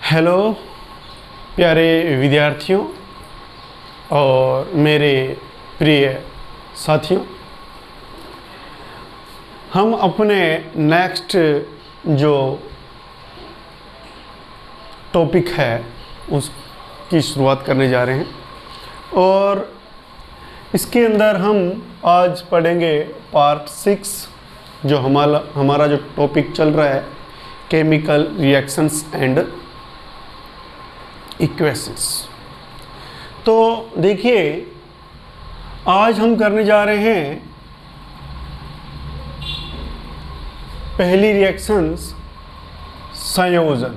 Hello प्यारे विद्यार्थियों और मेरे प्रिय साथियों, हम अपने नेक्स्ट जो टॉपिक है उसकी शुरुआत करने जा रहे हैं और इसके अंदर हम आज पढ़ेंगे पार्ट 6 जो हमारा जो टॉपिक चल रहा है केमिकल रिएक्शंस एंड इक्वेशंस। तो देखिए, आज हम करने जा रहे हैं पहली रिएक्शंस संयोजन।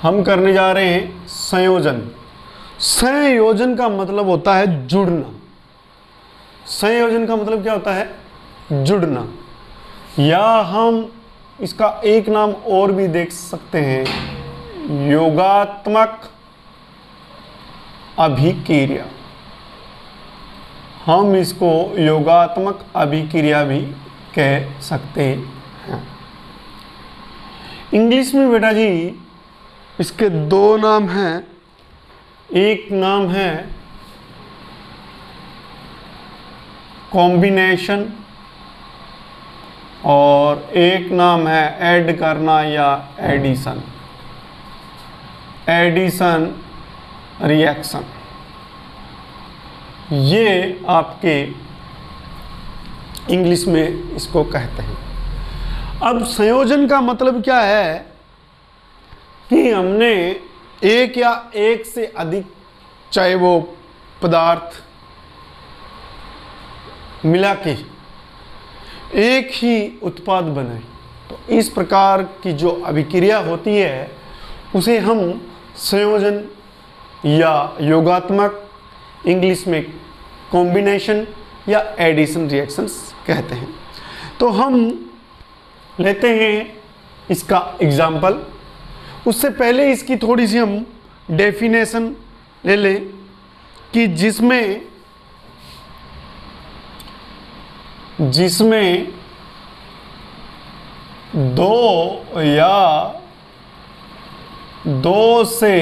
हम करने जा रहे हैं संयोजन। संयोजन का मतलब होता है जुड़ना। संयोजन का मतलब क्या होता है? जुड़ना। या हम इसका एक नाम और भी देख सकते हैं, योगात्मक अभिक्रिया। हम इसको योगात्मक अभिक्रिया भी कह सकते हैं। इंग्लिश में बेटा जी इसके दो नाम हैं। एक नाम है कॉम्बिनेशन और एक नाम है ऐड करना या एडिशन। एडिशन रिएक्शन, ये आपके इंग्लिश में इसको कहते हैं। अब संयोजन का मतलब क्या है कि हमने एक या एक से अधिक, चाहे वो पदार्थ मिला के एक ही उत्पाद बनाए, तो इस प्रकार की जो अभिक्रिया होती है उसे हम संयोजन या योगात्मक, इंग्लिश में कॉम्बिनेशन या एडिशन रिएक्शंस कहते हैं। तो हम लेते हैं इसका एग्जाम्पल। उससे पहले इसकी थोड़ी सी हम डेफिनेशन ले लें कि जिसमें दो या दो से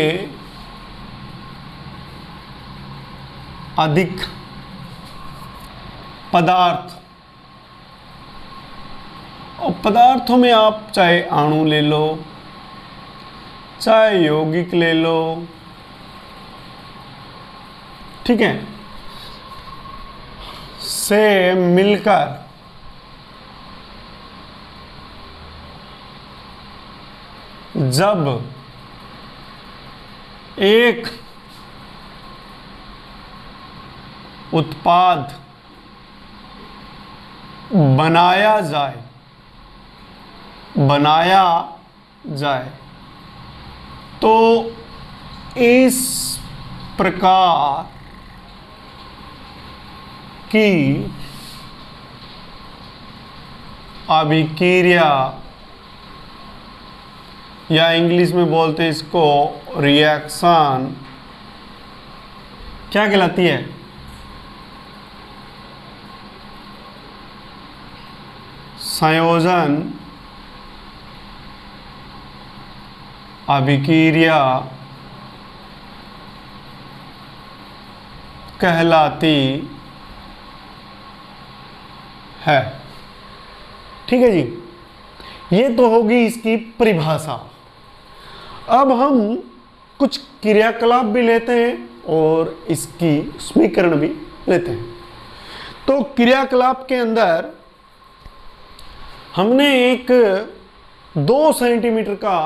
अधिक पदार्थ, और पदार्थों में आप चाहे अणु ले लो, चाहे यौगिक ले लो, ठीक है, से मिलकर जब एक उत्पाद बनाया जाए तो इस प्रकार की अभिक्रिया, या इंग्लिश में बोलते हैं इसको रिएक्शन, क्या कहलाती है? संयोजन अभिक्रिया कहलाती है। ठीक है जी, ये तो होगी इसकी परिभाषा। अब हम कुछ क्रियाकलाप भी लेते हैं और इसकी समीकरण भी लेते हैं। तो क्रियाकलाप के अंदर हमने एक 2 सेंटीमीटर का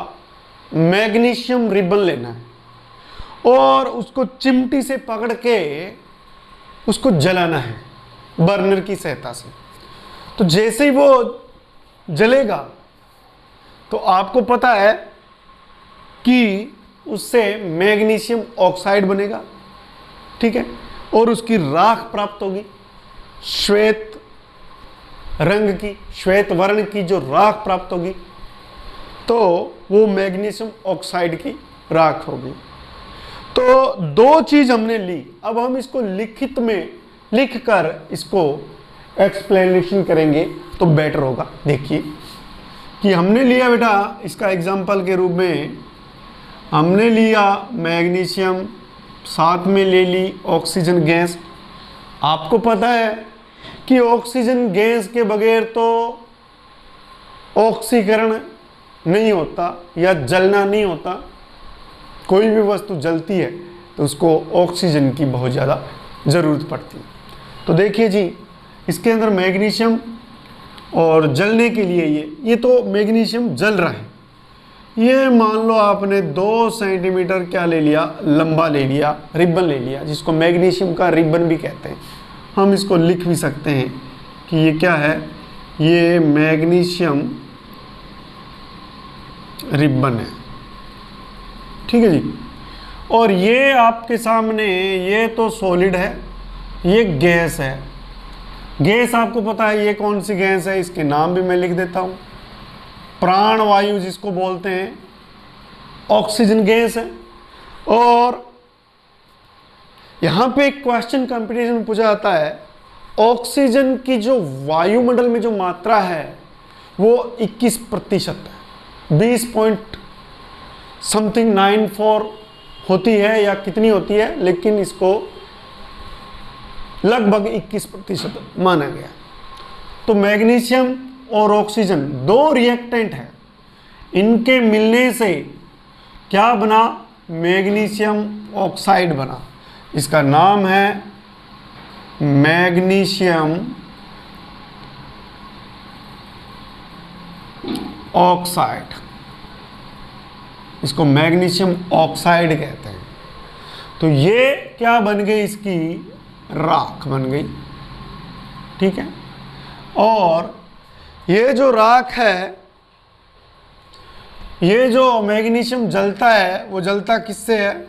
मैग्नीशियम रिबन लेना है और उसको चिमटी से पकड़ के उसको जलाना है बर्नर की सहायता से। तो जैसे ही वो जलेगा तो आपको पता है कि उससे मैग्नीशियम ऑक्साइड बनेगा, ठीक है, और उसकी राख प्राप्त होगी, श्वेत रंग की, श्वेत वर्ण की जो राख प्राप्त होगी, तो वो मैग्नीशियम ऑक्साइड की राख होगी। तो दो चीज हमने ली। अब हम इसको लिखित में लिखकर इसको एक्सप्लेनेशन करेंगे तो बेटर होगा। देखिए कि हमने लिया बेटा इसका एग्जाम्पल के रूप में हमने लिया मैग्नीशियम, साथ में ले ली ऑक्सीजन गैस। आपको पता है कि ऑक्सीजन गैस के बगैर तो ऑक्सीकरण नहीं होता या जलना नहीं होता। कोई भी वस्तु जलती है तो उसको ऑक्सीजन की बहुत ज़्यादा ज़रूरत पड़ती है। तो देखिए जी, इसके अंदर मैग्नीशियम और जलने के लिए ये तो मैग्नीशियम जल रहा है। ये मान लो आपने 2 सेंटीमीटर क्या ले लिया, लंबा ले लिया, रिबन ले लिया, जिसको मैग्नीशियम का रिबन भी कहते हैं। हम इसको लिख भी सकते हैं कि ये क्या है, ये मैग्नीशियम रिबन है। ठीक है जी। और ये आपके सामने ये तो सॉलिड है, ये गैस है। गैस आपको पता है ये कौन सी गैस है, इसके नाम भी मैं लिख देता हूँ। प्राणवायु जिसको बोलते हैं, ऑक्सीजन गैस है। और यहाँ पे एक क्वेश्चन कंपटीशन में पूछा जाता है, ऑक्सीजन की जो वायुमंडल में जो मात्रा है वो 21% है, 20.94 होती है या कितनी होती है, लेकिन इसको लगभग 21% माना गया। तो मैग्नीशियम और ऑक्सीजन 2 रिएक्टेंट है, इनके मिलने से क्या बना, मैग्नीशियम ऑक्साइड बना। इसका नाम है मैग्नीशियम ऑक्साइड। इसको मैग्नीशियम ऑक्साइड कहते हैं। तो ये क्या बन गई, इसकी राख बन गई। ठीक है। और ये जो राख है, ये जो मैग्नीशियम जलता है वो जलता किससे है,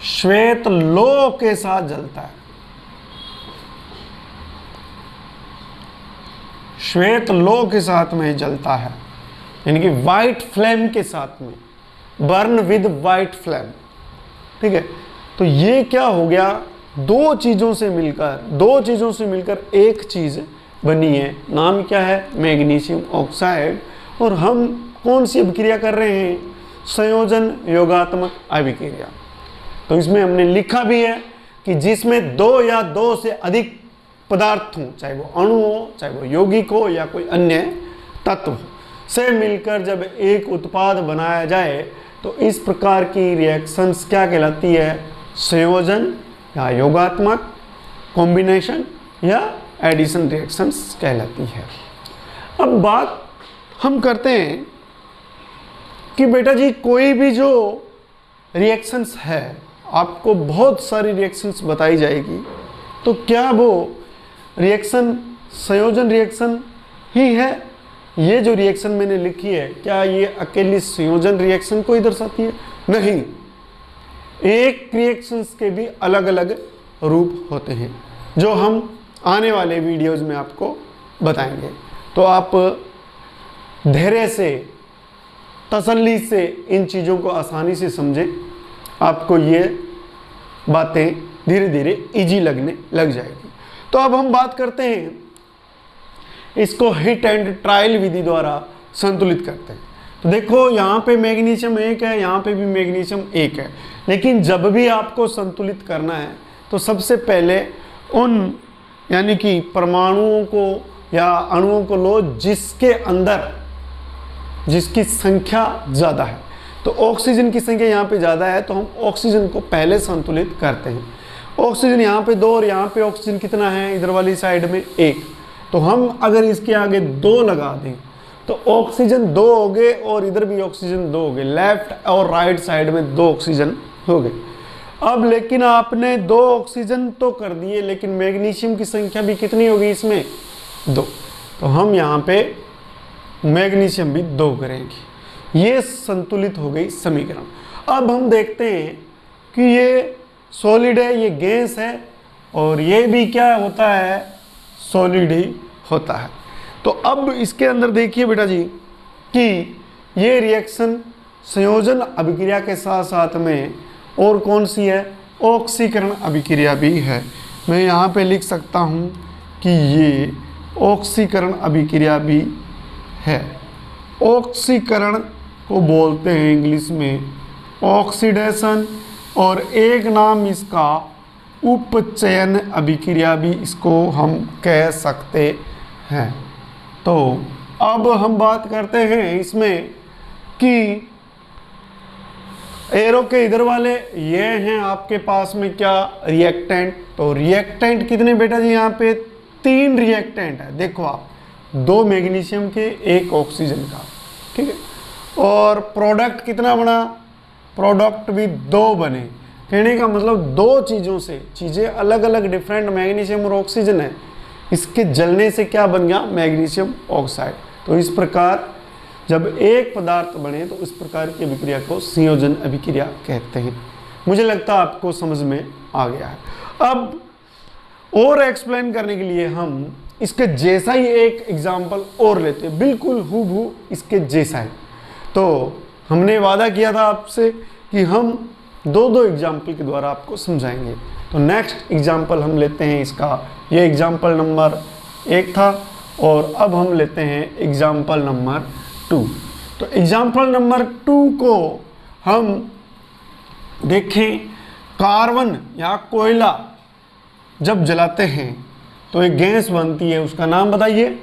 श्वेत लौह के साथ जलता है। श्वेत लौह के साथ में जलता है, यानी कि वाइट फ्लेम के साथ में, बर्न विद वाइट फ्लेम। ठीक है। तो ये क्या हो गया, दो चीजों से मिलकर एक चीज बनी है। नाम क्या है, मैग्नीशियम ऑक्साइड। और हम कौन सी अभिक्रिया कर रहे हैं, संयोजन योगात्मक अभिक्रिया। तो इसमें हमने लिखा भी है कि जिसमें 2 या 2 से अधिक पदार्थ हों, चाहे वो अणु हो, चाहे वो यौगिक हो या कोई अन्य तत्व हो, से मिलकर जब एक उत्पाद बनाया जाए तो इस प्रकार की रिएक्शंस क्या कहलाती है, संयोजन या योगात्मक, कॉम्बिनेशन या एडिशन रिएक्शंस कहलाती है। अब बात हम करते हैं कि बेटा जी कोई भी जो रिएक्शंस है, आपको बहुत सारी रिएक्शंस बताई जाएगी, तो क्या वो रिएक्शन संयोजन रिएक्शन ही है। ये जो रिएक्शन मैंने लिखी है, क्या ये अकेली संयोजन रिएक्शन को ही दर्शाती है, नहीं। एक रिएक्शंस के भी अलग अलग रूप होते हैं, जो हम आने वाले वीडियोज में आपको बताएंगे। तो आप धैर्य से, तसल्ली से इन चीज़ों को आसानी से समझें, आपको ये बातें धीरे धीरे इजी लगने लग जाएगी। तो अब हम बात करते हैं, इसको हिट एंड ट्रायल विधि द्वारा संतुलित करते हैं। तो देखो यहाँ पे मैग्नीशियम 1 है, यहाँ पे भी मैग्नीशियम 1 है, लेकिन जब भी आपको संतुलित करना है तो सबसे पहले उन यानी कि परमाणुओं को या अणुओं को लो जिसके अंदर जिसकी संख्या ज़्यादा है। तो ऑक्सीजन की संख्या यहाँ पे ज़्यादा है, तो हम ऑक्सीजन को पहले संतुलित करते हैं। ऑक्सीजन यहाँ पे 2 और यहाँ पे ऑक्सीजन कितना है, इधर वाली साइड में 1। तो हम अगर इसके आगे 2 लगा दें तो ऑक्सीजन 2 हो गए और इधर भी ऑक्सीजन 2 हो गए, लेफ्ट और राइट साइड में 2 ऑक्सीजन हो गए। अब लेकिन आपने 2 ऑक्सीजन तो कर दिए, लेकिन मैग्नीशियम की संख्या भी कितनी होगी इसमें, 2। तो हम यहाँ पे मैग्नीशियम भी 2 करेंगे। ये संतुलित हो गई समीकरण। अब हम देखते हैं कि ये सॉलिड है, ये गैस है, और ये भी क्या होता है, सॉलिड ही होता है। तो अब इसके अंदर देखिए बेटा जी कि ये रिएक्शन संयोजन अभिक्रिया के साथ साथ में और कौन सी है, ऑक्सीकरण अभिक्रिया भी है। मैं यहाँ पे लिख सकता हूँ कि ये ऑक्सीकरण अभिक्रिया भी है। ऑक्सीकरण को बोलते हैं इंग्लिश में ऑक्सीडेशन, और एक नाम इसका उपचयन अभिक्रिया भी इसको हम कह सकते हैं। तो अब हम बात करते हैं इसमें कि एरो के इधर वाले ये हैं आपके पास में क्या, रिएक्टेंट। तो रिएक्टेंट कितने बेटा जी, यहाँ पे 3 रिएक्टेंट है। देखो आप, 2 मैग्नीशियम के, 1 ऑक्सीजन का, ठीक है। और प्रोडक्ट कितना बना, प्रोडक्ट भी 2 बने। कहने का मतलब 2 चीज़ों से, चीज़ें अलग अलग डिफरेंट, मैग्नीशियम और ऑक्सीजन है, इसके जलने से क्या बन गया, मैग्नीशियम ऑक्साइड। तो इस प्रकार जब एक पदार्थ बने तो इस प्रकार की अभिक्रिया को संयोजन अभिक्रिया कहते हैं। मुझे लगता है आपको समझ में आ गया है। अब और एक्सप्लेन करने के लिए हम इसके जैसा ही एक एग्जाम्पल और लेते हैं, बिल्कुल हूबहू इसके जैसा ही। तो हमने वादा किया था आपसे कि हम 2 एग्जाम्पल के द्वारा आपको समझाएंगे। तो नेक्स्ट एग्जाम्पल हम लेते हैं इसका, ये एग्जाम्पल नंबर 1 था, और अब हम लेते हैं एग्जाम्पल नंबर 2। तो एग्जाम्पल नंबर 2 को हम देखें, कार्बन या कोयला जब जलाते हैं तो एक गैस बनती है, उसका नाम बताइए,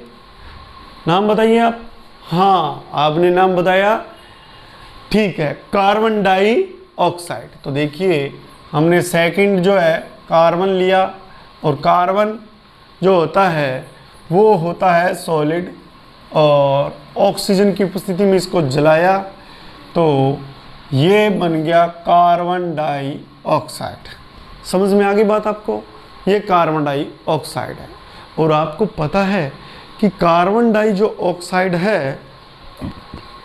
नाम बताइए आप। हाँ, आपने नाम बताया, ठीक है, कार्बन डाइऑक्साइड। तो देखिए, हमने सेकंड जो है कार्बन लिया, और कार्बन जो होता है वो होता है सॉलिड, और ऑक्सीजन की उपस्थिति में इसको जलाया तो ये बन गया कार्बन डाइऑक्साइड। समझ में आ गई बात आपको, ये कार्बन डाइऑक्साइड है। और आपको पता है कि कार्बन डाई जो ऑक्साइड है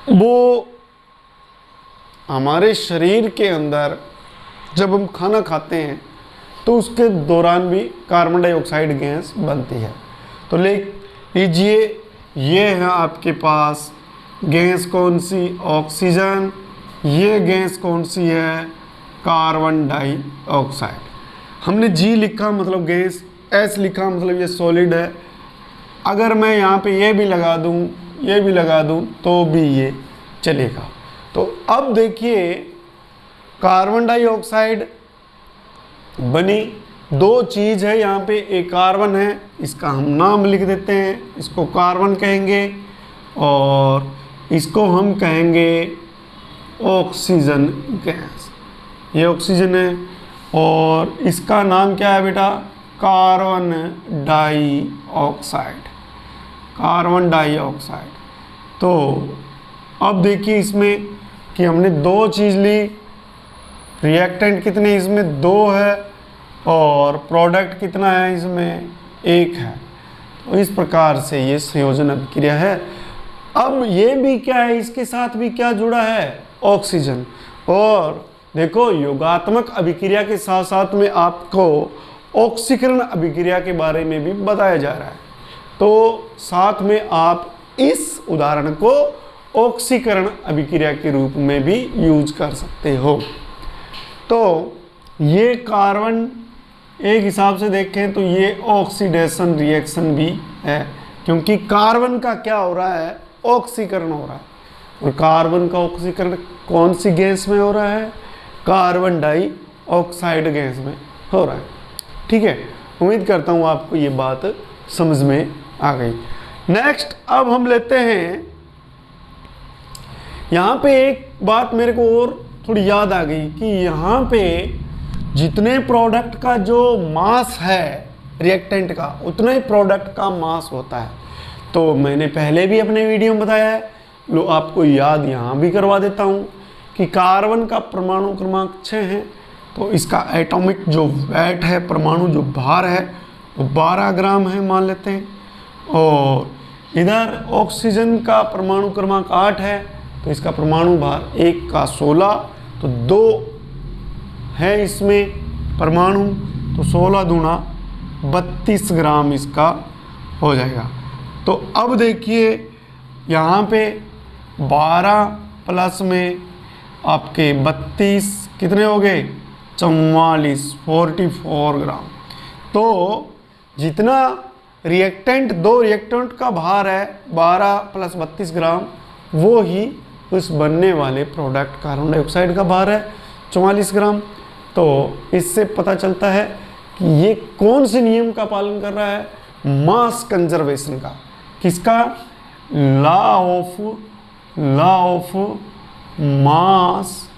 वो हमारे शरीर के अंदर जब हम खाना खाते हैं तो उसके दौरान भी कार्बन डाइऑक्साइड गैस बनती है। तो ले लीजिए, ये है आपके पास गैस कौन सी, ऑक्सीजन, ये गैस कौन सी है, कार्बन डाइऑक्साइड। हमने जी लिखा मतलब गैस, एस लिखा मतलब ये सॉलिड है। अगर मैं यहाँ पे ये भी लगा दूँ, ये भी लगा दूँ तो भी ये चलेगा। तो अब देखिए, कार्बन डाइऑक्साइड बनी, 2 चीज़ है यहाँ पे, एक कार्बन है, इसका हम नाम लिख देते हैं, इसको कार्बन कहेंगे, और इसको हम कहेंगे ऑक्सीजन गैस। ये ऑक्सीजन है, और इसका नाम क्या है बेटा, कार्बन डाइऑक्साइड, कार्बन डाइऑक्साइड। तो अब देखिए इसमें कि हमने 2 चीज़ ली, रिएक्टेंट कितने इसमें 2 है, और प्रोडक्ट कितना है इसमें 1 है। तो इस प्रकार से ये संयोजन अभिक्रिया है। अब ये भी क्या है, इसके साथ भी क्या जुड़ा है, ऑक्सीजन। और देखो, योगात्मक अभिक्रिया के साथ साथ में आपको ऑक्सीकरण अभिक्रिया के बारे में भी बताया जा रहा है। तो साथ में आप इस उदाहरण को ऑक्सीकरण अभिक्रिया के रूप में भी यूज कर सकते हो। तो ये कार्बन, एक हिसाब से देखें तो ये ऑक्सीडेशन रिएक्शन भी है, क्योंकि कार्बन का क्या हो रहा है, ऑक्सीकरण हो रहा है। और कार्बन का ऑक्सीकरण कौन सी गैस में हो रहा है, कार्बन डाइऑक्साइड गैस में हो रहा है। ठीक है, उम्मीद करता हूँ आपको ये बात समझ में आ गई। नेक्स्ट अब हम लेते हैं, यहाँ पे एक बात मेरे को और थोड़ी याद आ गई कि यहाँ पे जितने प्रोडक्ट का जो मास है रिएक्टेंट का, उतना ही प्रोडक्ट का मास होता है। तो मैंने पहले भी अपने वीडियो में बताया है, लो आपको याद यहाँ भी करवा देता हूँ कि कार्बन का परमाणु क्रमांक 6 है, तो इसका एटॉमिक जो वेट है, परमाणु जो भार है, वो 12 ग्राम है मान लेते हैं। और इधर ऑक्सीजन का परमाणु क्रमांक 8 है, तो इसका परमाणु भार 1 का 16, तो 2 है इसमें परमाणु, तो 16 दूना 32 ग्राम इसका हो जाएगा। तो अब देखिए यहाँ पे 12 प्लस में आपके 32 कितने हो गए, 44 ग्राम। तो जितना रिएक्टेंट, दो रिएक्टेंट का भार है 12 + 32 ग्राम, वो ही उस बनने वाले प्रोडक्ट कार्बन डाइऑक्साइड का भार है 44 ग्राम। तो इससे पता चलता है कि ये कौन से नियम का पालन कर रहा है, मास कंजर्वेशन का। किसका? लॉ ऑफ मास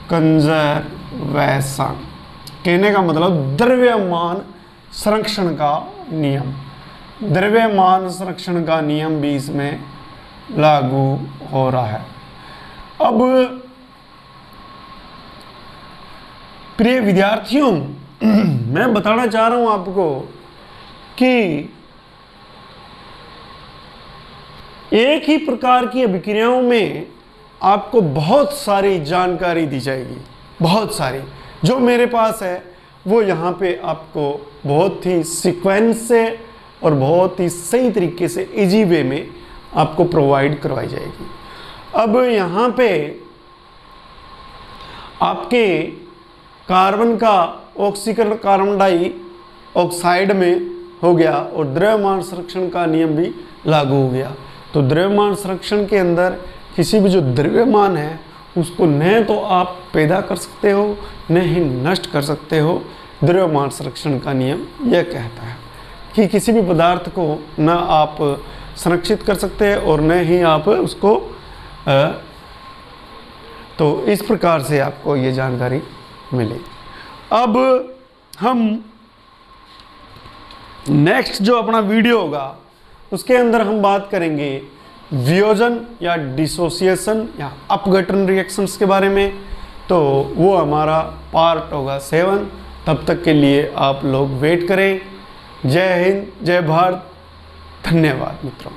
कंजर्वेशन, कहने का मतलब द्रव्यमान संरक्षण का नियम। द्रव्यमान संरक्षण का नियम भी इसमें लागू हो रहा है। अब प्रिय विद्यार्थियों, मैं बताना चाह रहा हूं आपको कि एक ही प्रकार की अभिक्रियाओं में आपको बहुत सारी जानकारी दी जाएगी, बहुत सारी। जो मेरे पास है वो यहाँ पे आपको बहुत ही सीक्वेंस से और बहुत ही सही तरीके से इजी वे में आपको प्रोवाइड करवाई जाएगी। अब यहाँ पे आपके कार्बन का ऑक्सीकरण कार्बन डाइऑक्साइड में हो गया और द्रव्यमान संरक्षण का नियम भी लागू हो गया। तो द्रव्यमान संरक्षण के अंदर किसी भी जो द्रव्यमान है उसको न तो आप पैदा कर सकते हो न ही नष्ट कर सकते हो। द्रव्यमान संरक्षण का नियम यह कहता है कि किसी भी पदार्थ को न आप संरक्षित कर सकते हैं और न ही आप उसको तो इस प्रकार से आपको ये जानकारी मिली। अब हम नेक्स्ट जो अपना वीडियो होगा उसके अंदर हम बात करेंगे वियोजन या डिसोसिएशन या अपघटन रिएक्शंस के बारे में। तो वो हमारा पार्ट होगा 7। तब तक के लिए आप लोग वेट करें। जय हिंद, जय भारत, धन्यवाद मित्रों।